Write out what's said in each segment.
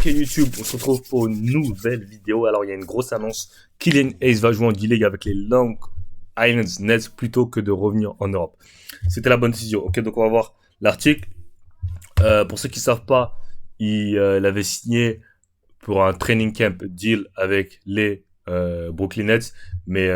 Ok YouTube, on se retrouve pour une nouvelle vidéo. Alors il y a une grosse annonce. Killian Hayes va jouer en D-League avec les Long Island Nets plutôt que de revenir en Europe. C'était la bonne décision. Ok, donc on va voir l'article. Pour ceux qui ne savent pas, il avait signé pour un training camp deal avec les Brooklyn Nets, mais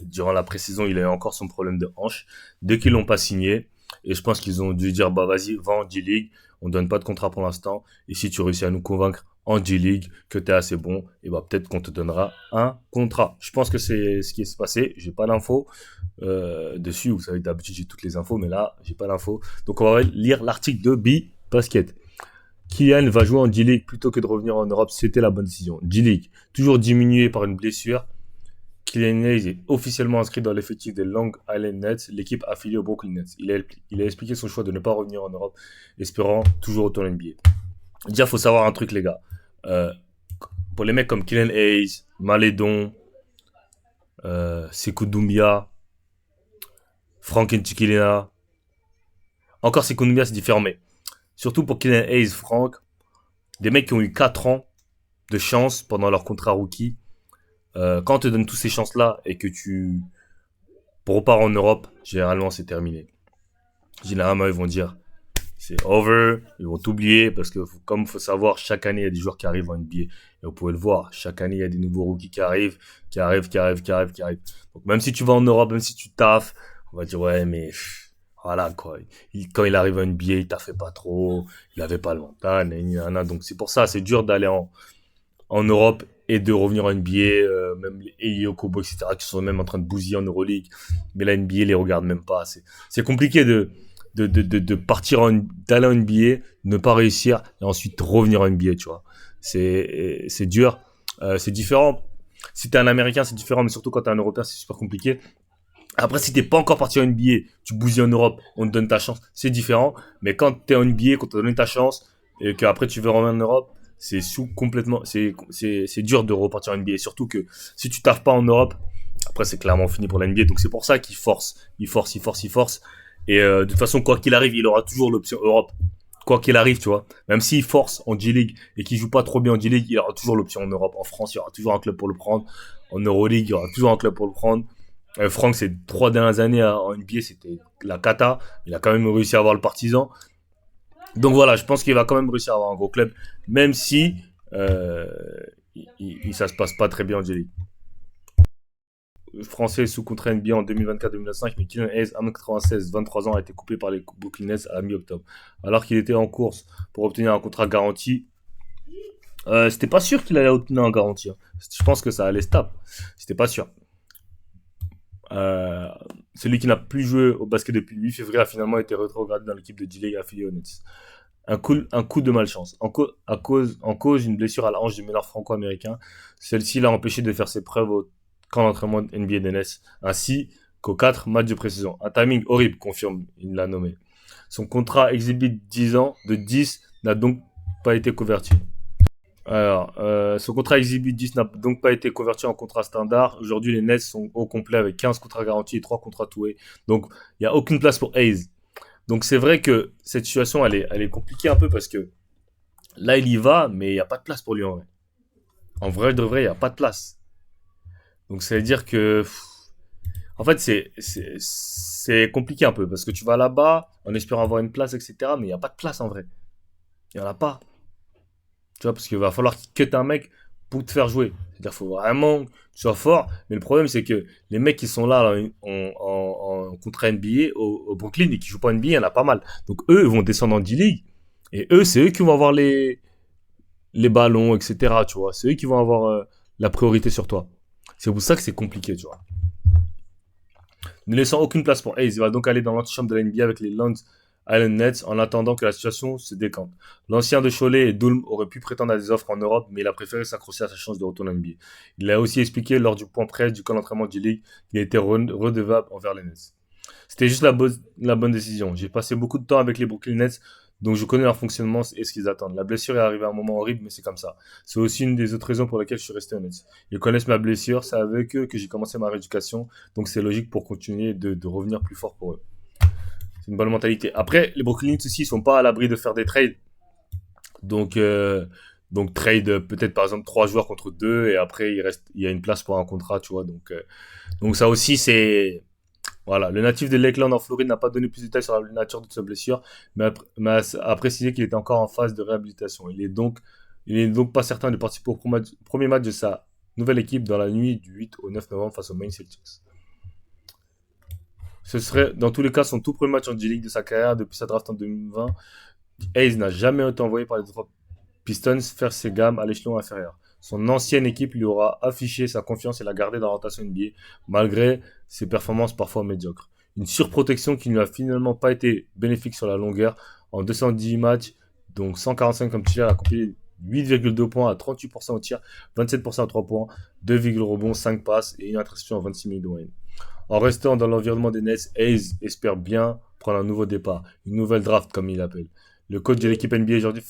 durant la pré-saison, il a eu encore son problème de hanche. Dès qu'ils l'ont pas signé, et je pense qu'ils ont dû dire bah vas-y, va en G-League, on donne pas de contrat pour l'instant, et si tu réussis à nous convaincre en G-League que tu es assez bon, et bah peut-être qu'on te donnera un contrat. Je pense que c'est ce qui s'est passé. J'ai pas l'info dessus. Vous savez, d'habitude j'ai toutes les infos, mais là j'ai pas l'info. Donc on va lire l'article de B Basket. Kylian va jouer en D-League plutôt que de revenir en Europe, c'était la bonne décision. D-League, toujours diminué par une blessure. Kylian Hayes est officiellement inscrit dans l'effectif des Long Island Nets, l'équipe affiliée au Brooklyn Nets. Il a expliqué son choix de ne pas revenir en Europe, espérant toujours retourner en NBA. Déjà, il faut savoir un truc, les gars. Euh, pour les mecs comme Kylian Hayes, Maledon, Sekou Doumbia, Frank Ntilikina, encore Sekou Doumbia, c'est différent, mais surtout pour Kylian Hayes, Frank, des mecs qui ont eu 4 ans de chance pendant leur contrat rookie. Quand on te donne toutes ces chances-là et que tu repars en Europe, généralement c'est terminé. Généralement ils vont dire c'est over, ils vont t'oublier parce que comme il faut savoir, chaque année il y a des joueurs qui arrivent en NBA. Et vous pouvez le voir, chaque année il y a des nouveaux rookies qui arrivent. Donc même si tu vas en Europe, même si tu taffes, on va dire ouais mais voilà quoi. Quand il arrive en NBA, il taffait pas trop, il avait pas le mental, donc c'est pour ça, c'est dur d'aller en Europe et de revenir en NBA, même les Eyo Kobo, etc., qui sont même en train de bousiller en Euroleague. Mais la NBA les regarde même pas. C'est compliqué de partir d'aller en NBA, ne pas réussir et ensuite revenir en NBA, tu vois. C'est dur. C'est différent. Si t'es un Américain, c'est différent, mais surtout quand t'es un Européen, c'est super compliqué. Après, si t'es pas encore parti en NBA, tu bousilles en Europe, on te donne ta chance, c'est différent. Mais quand t'es en NBA, qu'on t'a donné ta chance et qu'après tu veux revenir en Europe, c'est dur de repartir en NBA. Surtout que si tu taffes pas en Europe, après c'est clairement fini pour la NBA. Donc c'est pour ça qu'il force. Et de toute façon, quoi qu'il arrive, il aura toujours l'option Europe. Quoi qu'il arrive, tu vois. Même s'il force en G-League et qu'il joue pas trop bien en G-League, il aura toujours l'option en Europe. En France, il y aura toujours un club pour le prendre. En Euroleague, il y aura toujours un club pour le prendre. Franck, ces 3 dernières années en NBA, c'était la cata. Il a quand même réussi à avoir le partisan. Donc voilà, je pense qu'il va quand même réussir à avoir un gros club, même si euh, ça se passe pas très bien en J-League. Français sous contrat NBA en 2024-2025, mais Kylian Hayes, 1m96, 23 ans, a été coupé par les Brooklyn Nets à la mi-octobre. Alors qu'il était en course pour obtenir un contrat garanti, c'était pas sûr qu'il allait obtenir un garanti. Hein. Je pense que ça allait se taper. C'était pas sûr. Euh, Celui qui n'a plus joué au basket depuis le 8 février a finalement été rétrogradé dans l'équipe de J-League affiliée aux Nets. Un coup de malchance. En cause une blessure à la hanche du meneur franco-américain. Celle-ci l'a empêché de faire ses preuves au camp d'entraînement NBA des Nets, ainsi qu'aux 4 matchs de pré-saison. Un timing horrible, confirme, il l'a nommé. Son contrat exhibit 10 ans de 10 n'a donc pas été converti. Alors, son contrat exhibit 10 n'a donc pas été converti en contrat standard. Aujourd'hui, les Nets sont au complet avec 15 contrats garantis et 3 contrats toués. Donc, il n'y a aucune place pour Hayes. Donc c'est vrai que cette situation, elle est compliquée un peu parce que là, il y va, mais il n'y a pas de place pour lui en vrai. En vrai, de vrai, il n'y a pas de place. Donc ça veut dire que, en fait, c'est compliqué un peu parce que tu vas là-bas en espérant avoir une place, etc. Mais il n'y a pas de place en vrai. Il n'y en a pas. Tu vois, parce qu'il va falloir qu'il cut un mec pour te faire jouer. C'est-à-dire qu'il faut vraiment que tu sois fort. Mais le problème, c'est que les mecs qui sont là en contrat NBA au Brooklyn et qui jouent pas en NBA, il y en a pas mal. Donc eux, ils vont descendre en D-League. Et eux, c'est eux qui vont avoir les ballons, etc. Tu vois, c'est eux qui vont avoir la priorité sur toi. C'est pour ça que c'est compliqué, tu vois. Ne laissant aucune place pour Hayes, il va donc aller dans l'antichambre de la NBA avec les Long Island Nets en attendant que la situation se décante. L'ancien de Cholet et d'Ulm aurait pu prétendre à des offres en Europe, mais il a préféré s'accrocher à sa chance de retourner en NBA. Il a aussi expliqué lors du point presse du camp d'entraînement du League qu'il était redevable envers les Nets. C'était juste la bonne décision. J'ai passé beaucoup de temps avec les Brooklyn Nets, donc je connais leur fonctionnement et ce qu'ils attendent. La blessure est arrivée à un moment horrible, mais c'est comme ça. C'est aussi une des autres raisons pour lesquelles je suis resté honnête. Ils connaissent ma blessure, c'est avec eux que j'ai commencé ma rééducation, donc c'est logique pour continuer de revenir plus fort pour eux. C'est une bonne mentalité. Après, les Brooklyn Nets aussi, ils sont pas à l'abri de faire des trades. Donc, trade peut-être par exemple 3 joueurs contre 2 et après il y a une place pour un contrat, tu vois. Donc ça aussi c'est voilà. Le natif de Lakeland en Floride n'a pas donné plus de détails sur la nature de sa blessure, mais a précisé qu'il était encore en phase de réhabilitation. Il est donc pas certain de participer au premier match de sa nouvelle équipe dans la nuit du 8 au 9 novembre face aux Maine Celtics. Ce serait dans tous les cas son tout premier match en G-League de sa carrière depuis sa draft en 2020. Hayes n'a jamais été envoyé par les trois Pistons faire ses gammes à l'échelon inférieur. Son ancienne équipe lui aura affiché sa confiance et l'a gardé dans la rotation NBA, malgré ses performances parfois médiocres. Une surprotection qui ne lui a finalement pas été bénéfique sur la longueur. En 210 matchs, donc 145 comme tir, il a compilé 8,2 points à 38% au tir, 27% à 3 points, 2, rebonds, 5 passes et une interception en 26 minutes de moyenne. En restant dans l'environnement des Nets, Hayes espère bien prendre un nouveau départ, une nouvelle draft comme il l'appelle. Le coach de l'équipe NBA aujourd'hui,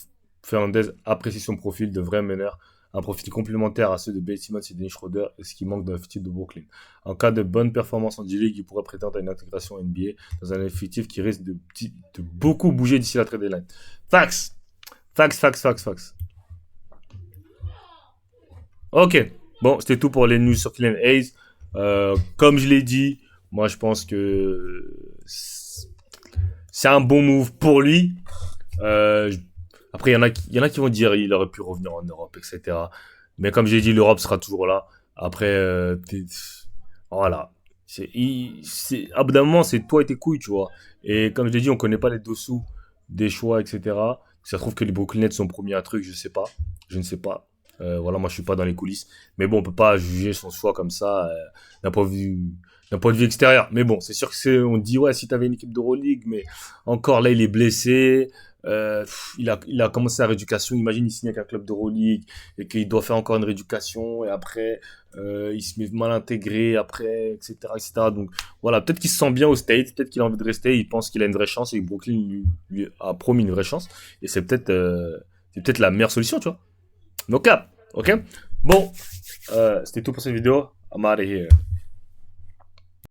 Fernandez, apprécie son profil de vrai meneur, un profil complémentaire à ceux de Ben Simmons et Dennis Schroeder, et ce qui manque dans l'effectif de Brooklyn. En cas de bonne performance en G-League, il pourrait prétendre à une intégration NBA dans un effectif qui risque de beaucoup bouger d'ici la trade deadline. Fax. Ok, bon, c'était tout pour les news sur Killian Hayes. Comme je l'ai dit, moi je pense que c'est un bon move pour lui. Euh, Après, il y en a qui vont dire il aurait pu revenir en Europe, etc. Mais comme j'ai dit, l'Europe sera toujours là. Après, voilà. À bout d'un moment, c'est toi et tes couilles, tu vois. Et comme je l'ai dit, on connaît pas les dessous des choix, etc. Ça se trouve que les Brooklyn Nets ont promis un truc, je sais pas. Je ne sais pas. Voilà, moi je suis pas dans les coulisses. Mais bon, on peut pas juger son choix comme ça d'un point de vue extérieur. Mais bon, c'est sûr que on dit ouais, si t'avais une équipe d'Euroleague, mais encore là, il est blessé. Il a commencé sa rééducation. Imagine, il signe avec un club d'Euroleague et qu'il doit faire encore une rééducation et après, il se met mal intégré après, etc., etc. Donc voilà, peut-être qu'il se sent bien au States, peut-être qu'il a envie de rester, il pense qu'il a une vraie chance et que Brooklyn lui a promis une vraie chance. Et c'est peut-être la meilleure solution, tu vois. Donc, ok. Bon, c'était tout pour cette vidéo. I'm out of here.